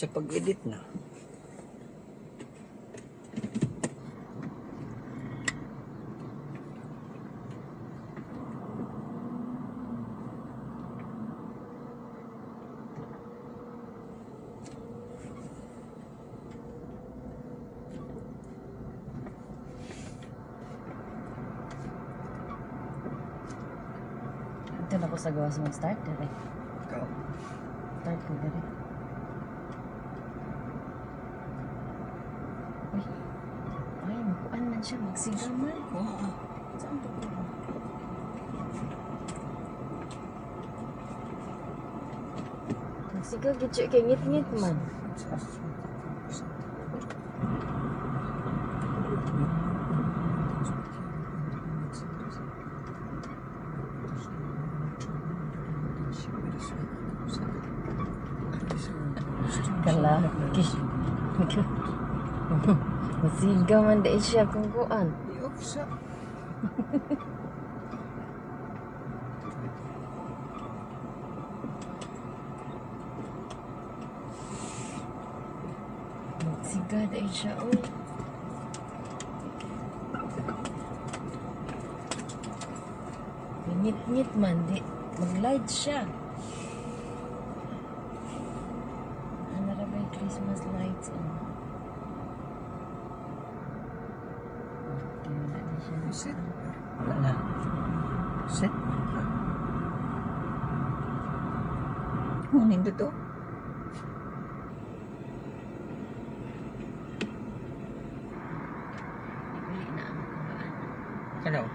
sa pag-edit na. Ito na ko sa gawas mag-start, dire. Ikaw. Start ko, dire. Uy. Ay, makuan man siya. Magsigaman. Oo. Saan to ko? Magsigaw, gitsi kay ngit-ngit man. Kala, masigaw man dahil siya kung kuan. I-off siya. Magsigaw dahil siya, uy. Ngit-ngit man, di. Mag-light siya. Ano na ba yung Christmas lights? Wala na siya. Set. Wala na. Set. Kunin dito. Ibili na ang kumaan. Kanaw.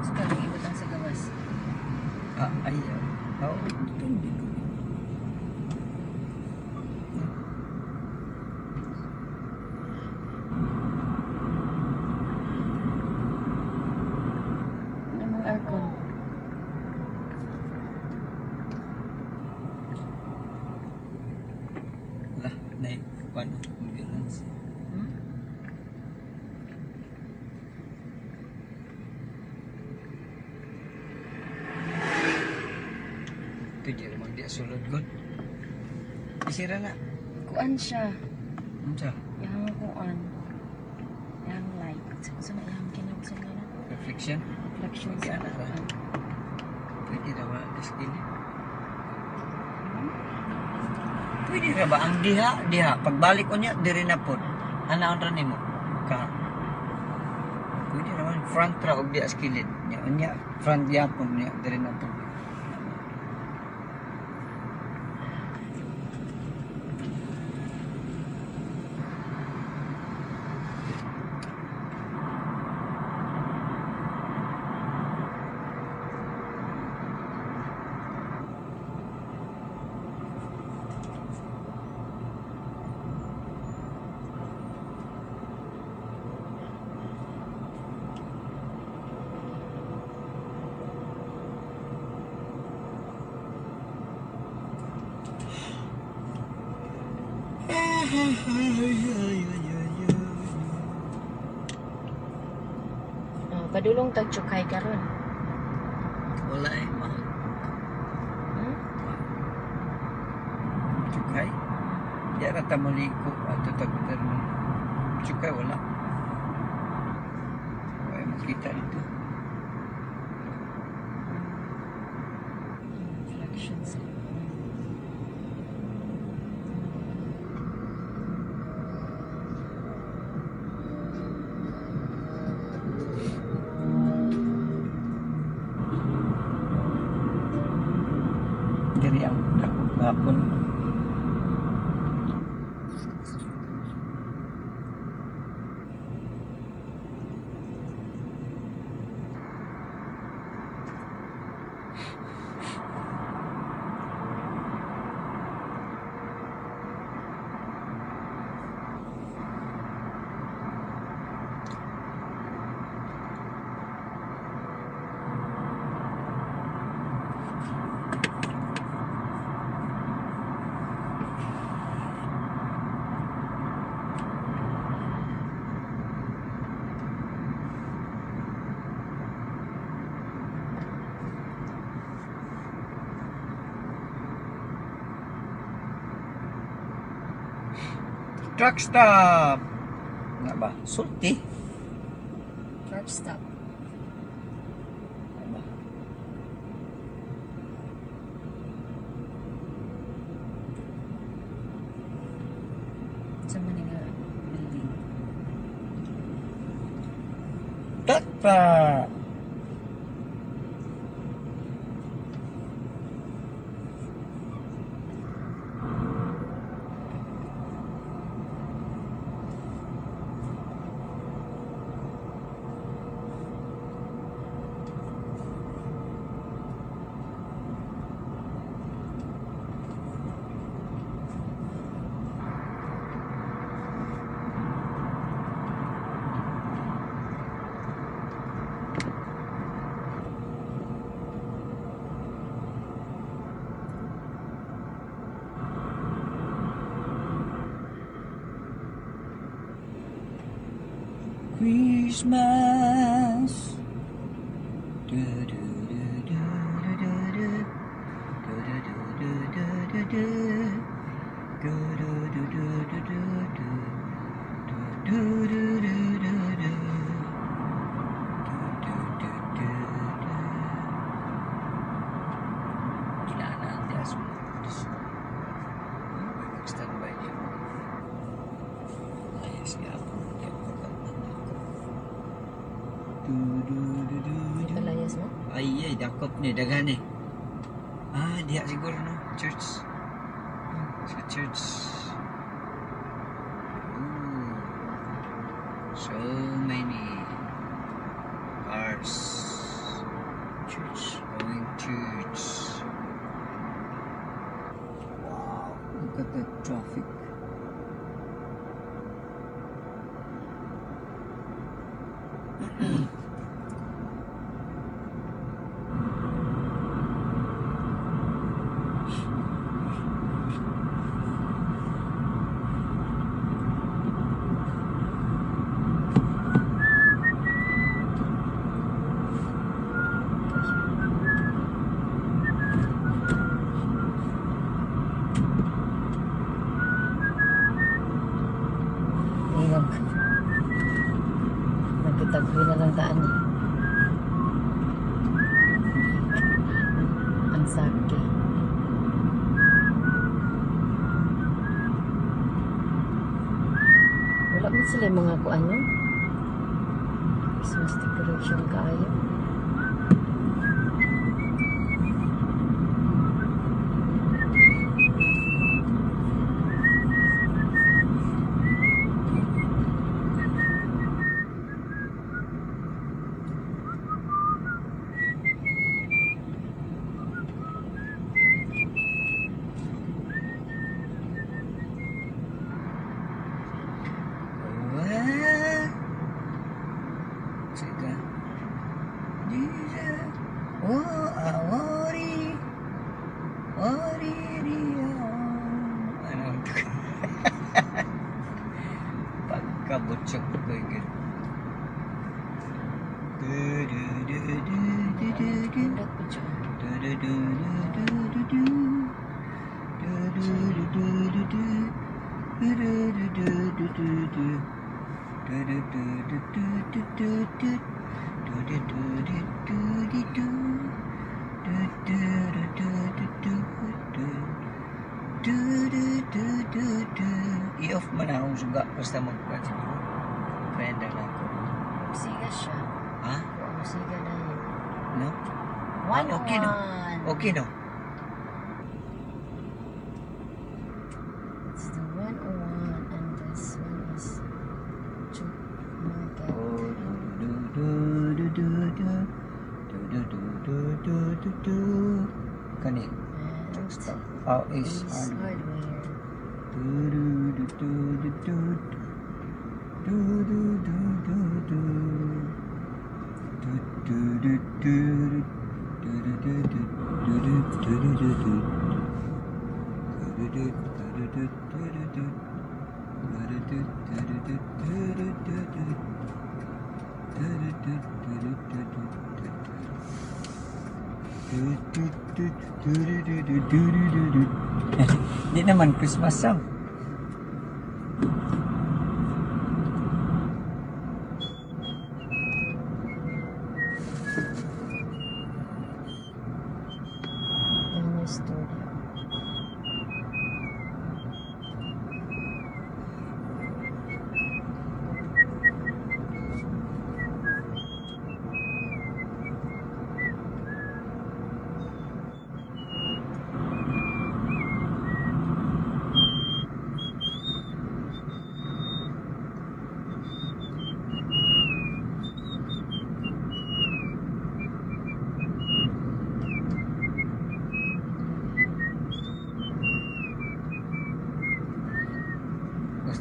Gusto ka rin ibutang sa gawas. Ayaw. Oo. Hindi. Ano mong aircon? Wala. Naik. Paano? Ambulance. Hmm? Ito di naman di sulod god. Isira na. Kuan siya. Ano siya? Yang kuan. Yang light. Sa na yang kinabog sa ngalan. Reflection. Reflection Hindi sa ana ra. kuan. Pwede na ba na skill? Pwede ra ba ang diha pagbalik ko niya diri na pod. Anaon ra nimo ka. Pwede naman front ra og diha skillet. Nya front yapon niya diri na pod. Oh, padulong tag tsukay karon. Wala eh, mahal. Hmm? Chukay? Di ra ta maliko ato tagter mo. Chukay wala. Wala makita dito. Reflection sa kuan. Diri ang hapon. Truck stop. Nga ba? Sulti. Truck stop. Nga ba? Sa Manila building. Tata. Christmas. Du, du, du, du, du, du, du. Du, du, du, du, du, du, du. Du, du, du, du, du, du, du. Du, du, du, du, du, du. Du, du, du, du, du. Kailangan natin as standby niya. Ayos nga ako. Palayas mo? Ay, dakop ni, daghan ni. Ah, diya siguro no, church. Sa church. Ooh. So many cars. Church, going church. Wow, look at the traffic. Nagkitagwi na lang daan eh. Ang sakit. Wala mo sila yung mga kuano? Christmas decoration kaayo. Pagkabutsok ko yun. Pindot po siya. I-off mo na akong suga basta magkuhan siguro. Friend lang ako. Musiga siya. Ha? Musiga na yun. No? One okay no? Okay no? It's the 101 and this one is Chuk Market. Kani? And Oh, is Ace Hardware. Hindi naman Christmas song.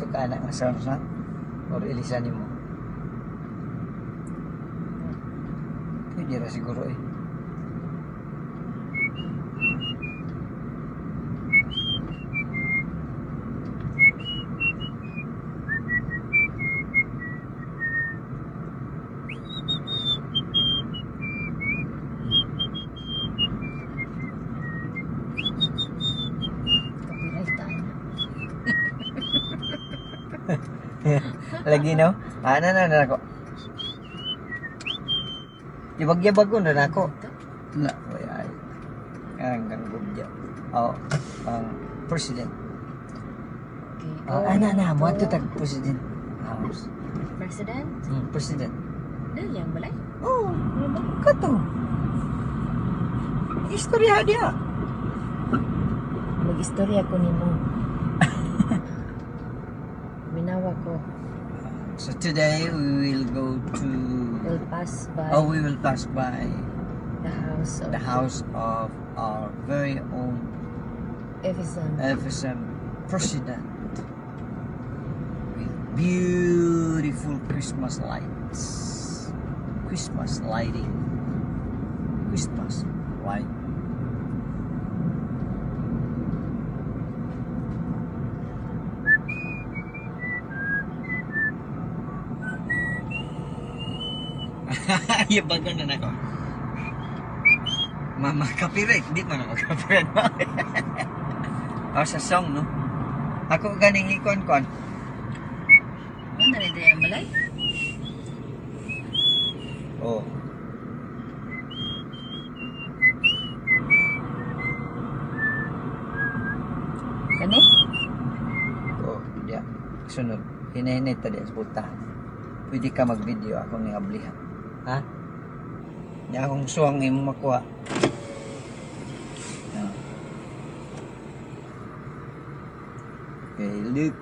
gusto ka anak ng sarsa? Or ilisan mo? Pwede ra siguro eh. Copyright tayo. Lagi no? Ano na ako? Ibag-yabag ko na ako. Na, ay. Hanggang gubya. Oh, ang president. Okay. Oh, ana mo ato tag president house. President? President. Dahil yang balay? Oh, ano ka to? Istorya dia. Mag-istorya ko nimo. Minawa ko. So today we will go to We'll pass by we will pass by the house of the house of our very own Efesan. FSM president with beautiful Christmas lights. Christmas lighting. Christmas light. Yabagan na ako. Mama copyright, di man ako copyright. Sa song no. Ako ganing ikon-kon. Ano na rin yung balay? Oh. Kani? Oh, dia. Sunod. Hinahinay ta di sa puta. Pwede ka mag-video ako ni abliha. Ha? Di akong suwang imong makuha. Ah. Okay, look.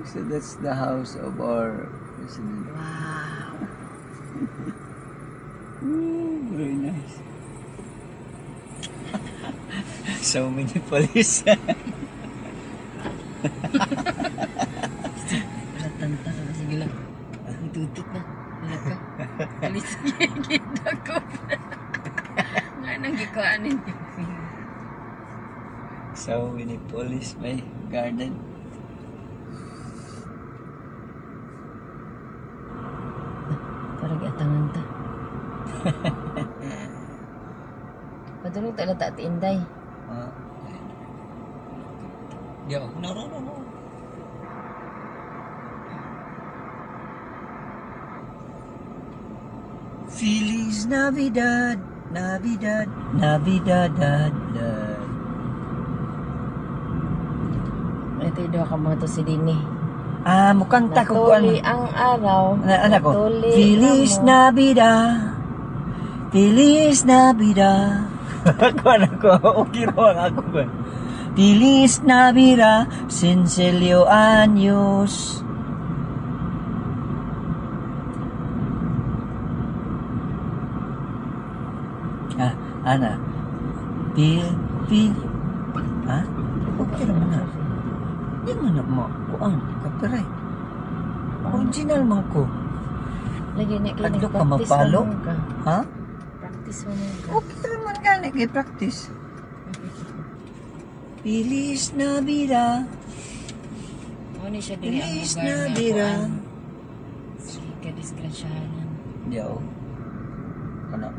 So that's the house of our president. Wow. Very nice. So many police. Ratanta ka. Sige lang. Ang tutot na. Wala ka. Alis kita ko. Nga nang gikaanin. So many police may garden. Parang atangan ta. Padulong talata at inday. Yo, no. Feliz Navidad, Navidad, Navidad. Ito yung doha ka mga to si Dini. Mukanta ko ko Natuli ang araw. anak ko. Natuli Feliz ang mo. Navidad. Feliz Navidad. Ako anak ko. Okay ro ang ako ba. Feliz Navidad. Sincelio años. Ana. Feel. Ha? Okay naman na. Hindi mo na mo. Kuan. Copyright. Original man ko. Lagi na kini Kadto ka mapalo? Ha? Practice mo ka. Okay naman gani kay practice. Feliz Navidad. Ano ni siya dili ang Feliz lugar na Navidad. kuan. Sige ka disgrasyahan. Diyaw. Kana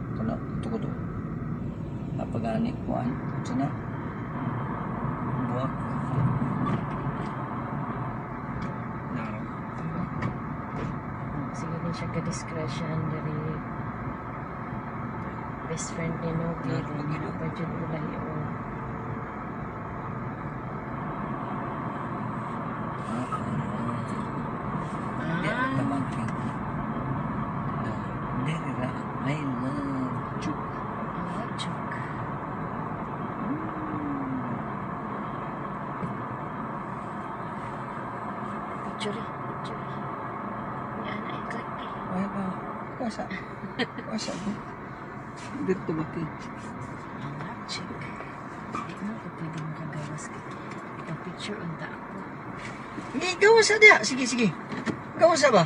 tuko. Napagani kuan. Sina? Buwak. Naro. Sige din siya ka disgrasyahan dari best friend ni Nogi. Nagpagilo. Pa dyan ulahi o. Di tamangking. Dili ra. I love you. Chuk. Picture. Yan ay click. Ay ba? Kuasa ko. Dito ba kay? Check. Di mo ko pwede makagawas ka. Ipa-picture unta ako. Hindi, gawa sa diha. Sige, sige. Gawa sa ba?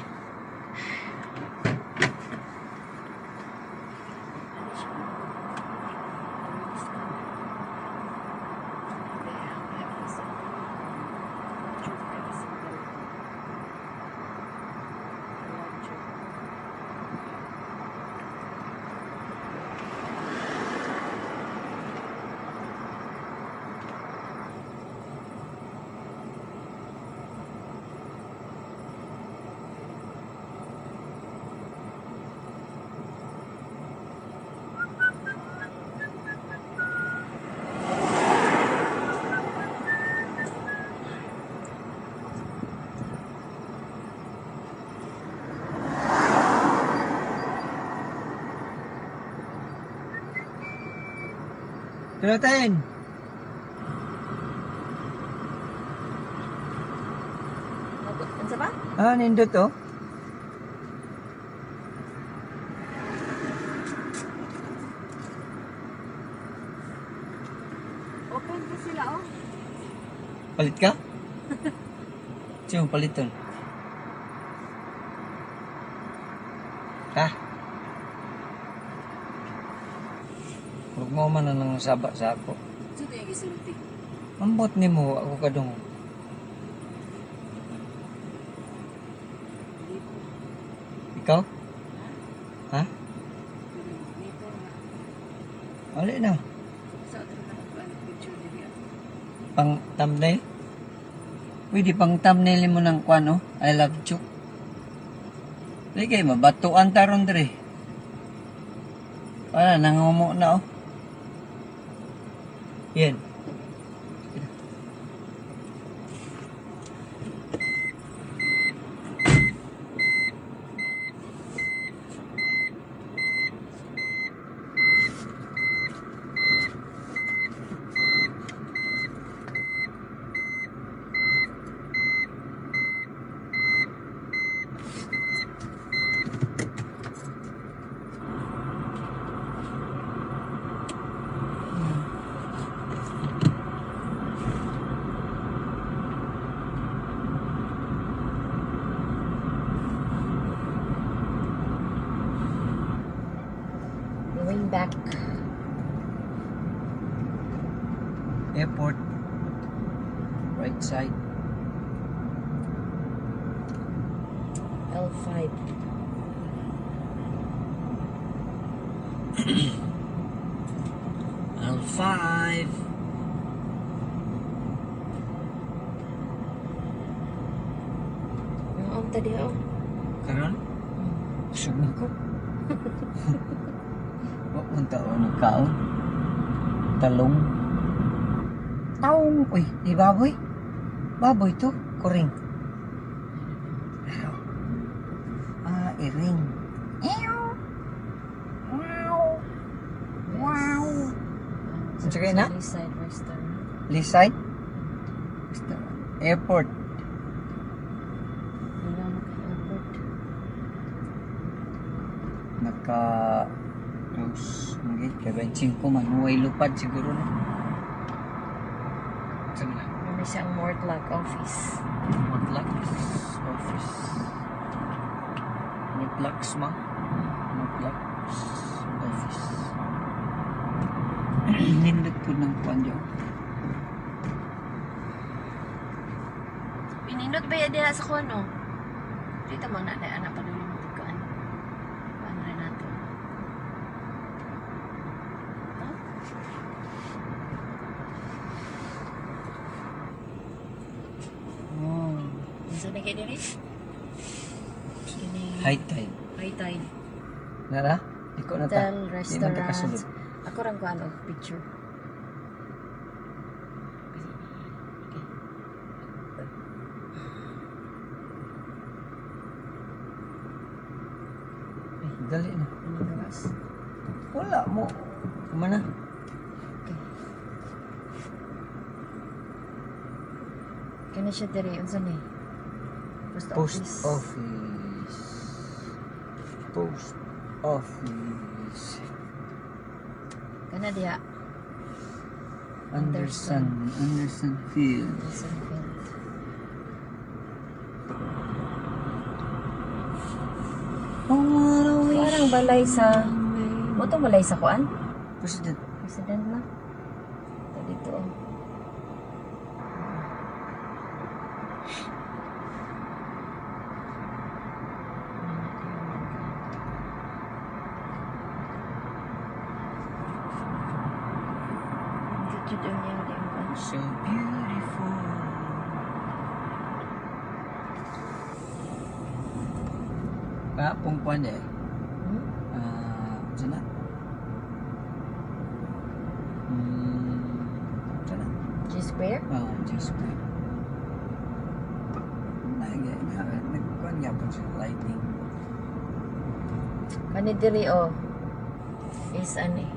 Piratain. Ano sa ba? Ah, nindot oh. Open po sila, oh. Palit ka? Sino paliton? Ha? Huwag mo man na nang saba sa ako. Ito yung gisulti. Ambot ni mo, ako kadong. Ikaw? Ha? Dito na. Ali na. Sa atin ka na picture dito. Pang thumbnail? Pwede pang thumbnail mo ng kwan, oh. I love you. Sige, mabatuan taron dre. Wala, nangumo na, oh. Yan. Going back. Airport. Right side. L5. L5. Ang tadi, oh. Karon? Busog na ko. Huwag mong taon nagkaon. Talong. Taong. Uy, di baboy. Baboy to. Kuring. Ah, iring. Ew. Wow. Wow. Ang sakay na? Side restaurant. Liside? Airport. Wala na kay airport. Naka-close ang gate. Kaya 25 man. Huwag lupad siguro na. Saan na? May siyang Mortlock office. Mutlaks office. Mutlaks ma? Mutlaks office. Nindot po ng pandyo. Pinindot ba yan diha sa kono? Dito mo na anak pa dulu mo tugaan. Paano rin nato? Huh? Oh. Saan na kayo din eh? High tide. High tide. Nara? Di ko na ta. Hotel, Di man ta restaurant. kasulod. Ako rin ko ano, picture. Eh, dali na. Ano gawas? Wala mo. Kumana. Okay. Kaya siya diri, unsan eh? Post Post office. office. Post office. Kana diha. Anderson Field. Anderson Field. balay sa... Mo itong balay sa kuan? President. President na. Ito dito oh. Dito doon yung kuan. So beautiful. Kapong kuan eh. Hmm? Sana. Sana. G-square? Just wait. Nagkuhan nga po siya lighting. Kani diri oh. Is ano eh.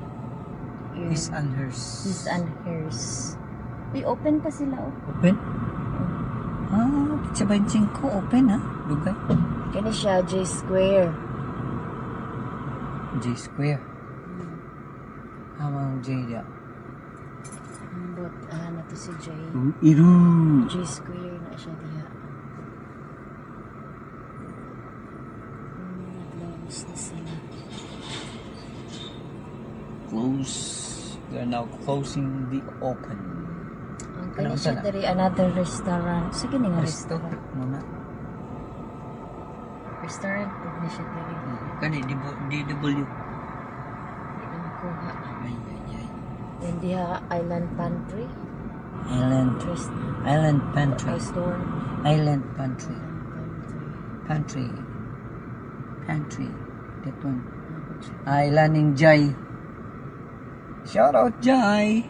His and hers. His and hers. Uy, open pa sila oh. Open? Sa 25 open ha? Lugay. Kani siya J-square. J Square. Hamang J dia. But na to si J. Iru. J-square na siya diha. Close na sila. Close. They're now closing the open. Ang Ano kani siya sana? diri another restaurant. Sige nga Resto. restaurant. Muna. Restaurant po na siya diri. Kani DW. Hindi na makuha. Ay. Then diha Island Pantry. Island Pantry. Store. Island Pantry. Pantry. That one. Island in Jai. Shout out Jai.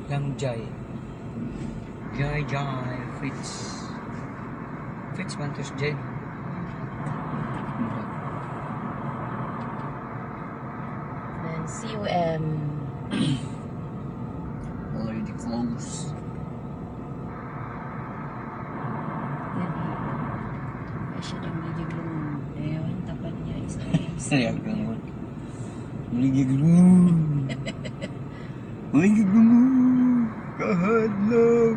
Lang Jai. Jai. Fitz Mantos Jai. Then CUM. Already closed. Then ay siya daw liligong. Ayun, tapat niya is Sayang naman. Maligig mo. Maligig mo. Kahadlog.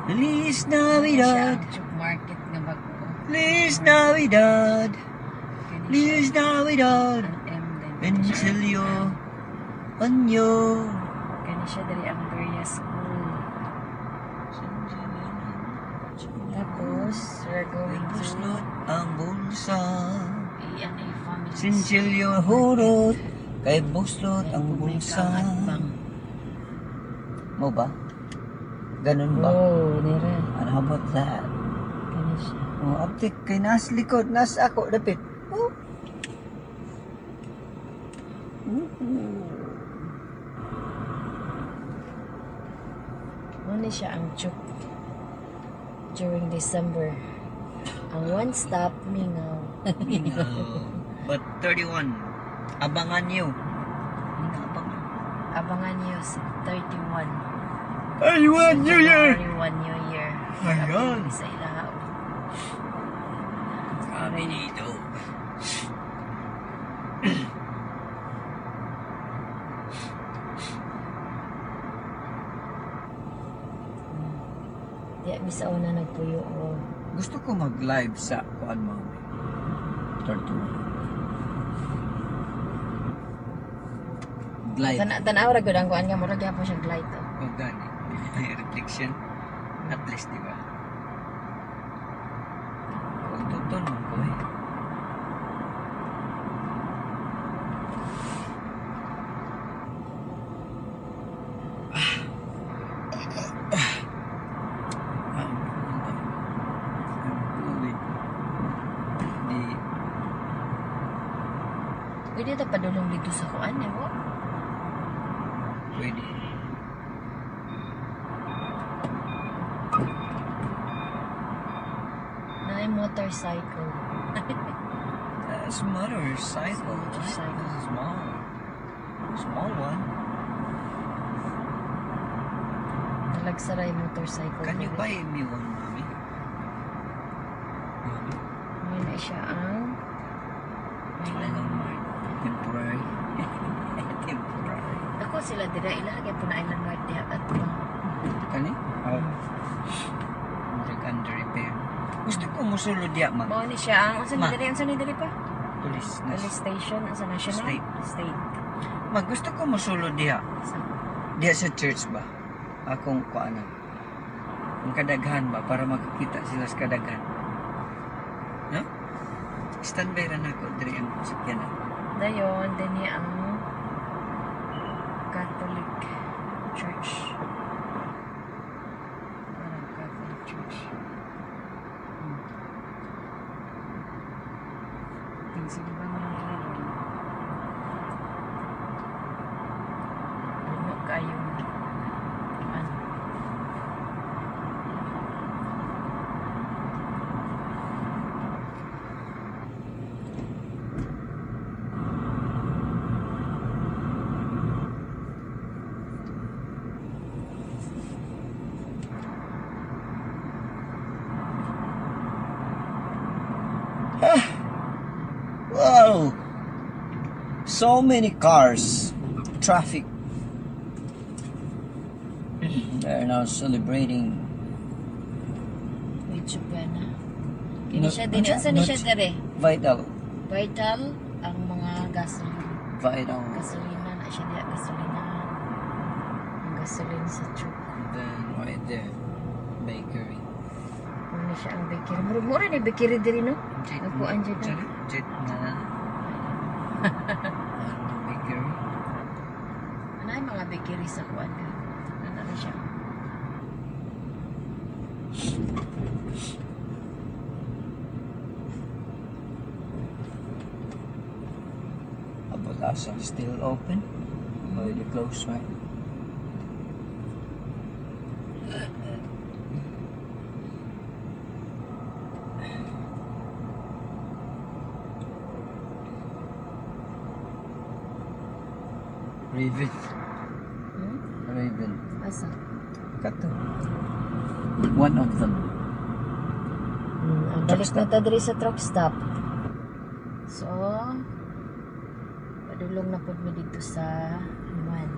Feliz Navidad. Chuk market nga bago. Feliz Navidad. Feliz Navidad. M din. Bensilio. Anyo. Kani siya dari ang Beria School. Tapos, we're going to Buslot ang bulsa. Iyan ay family. Sinsilyo hurot. Kay buslot ang bulsa. Mo ba? Ganun ba? Oh, nira. And how about that? Kani siya. Oh, uptik kay nas likod, nas ako dapit. Oh. Ano siya ang chuk during December. Ang one stop mingaw. But 31. Abangan niyo. Abangan. Abangan niyo sa 31. Aywan, New Year! January 1 New Year. Ayan. Sa ilaw. Kami dito. Di, misa una nagpuyo o. Gusto ko mag-live sa kuan mo. 31. Live. Tanaw ra gud ang kuan nga murag gyapon siya glide to. O gani. Reflection. At least, di ba? Kung tuton mo ko eh. Pwede ta padulong dito sa kuan eh mo. Pwede. Na motorcycle. That's motorcycle. Motorcycle. Small. Small one. Talagsaray motorcycle. Can you buy me one, mommy? Ngayon na siya ang I don't mind. Temporary. Temporary. ako sila dira ilagay po na ilang guard diha at Kani? Oh. Under repair. Gusto ko musulod diya, mag Mao ni siya ang Ma. unsa ni diri pa? police na Police station sa national State. state. mag gusto ko musulod diya. Sa Diya sa church ba? Akong kuanan. Ang kadaghan ba para makakita sila sa kadaghan. No? Standby ra nako diri ang sakyanan. dayon dinhi ang Catholic Church. Parang Catholic Church. Sige ba mga puno kayo ano. Wow! So many cars. Traffic. They're now celebrating. Medyo ba na? Kini Not- siya din. not- Unsa ni siya not- dere? Vital. Vital ang mga Vital. gasolina na siya diya gasolina. Ang gasolina sa truck. Then right there. Bakery. Ano siya ang bakery? Mura ni bakery diri no? Jet. Nagkuan dyan na. Jet na. Bakery. Ano ay mga bakery sa kuan ka? Ano na siya? Abulasa still open. Already closed, right? Raven. Hmm? Raven. Asa? Kato. One of them. Ang Truck balik na ta diri sa truck stop. So, padulong na pod mi dito sa Himan.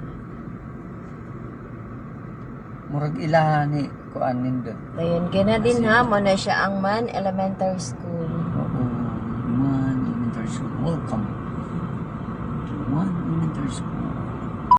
Murag ilahan ni kuan nindot. Dayon kay na din ha, mo na siya ang Man Elementary School. Oo. One elementary school. Welcome to one elementary school.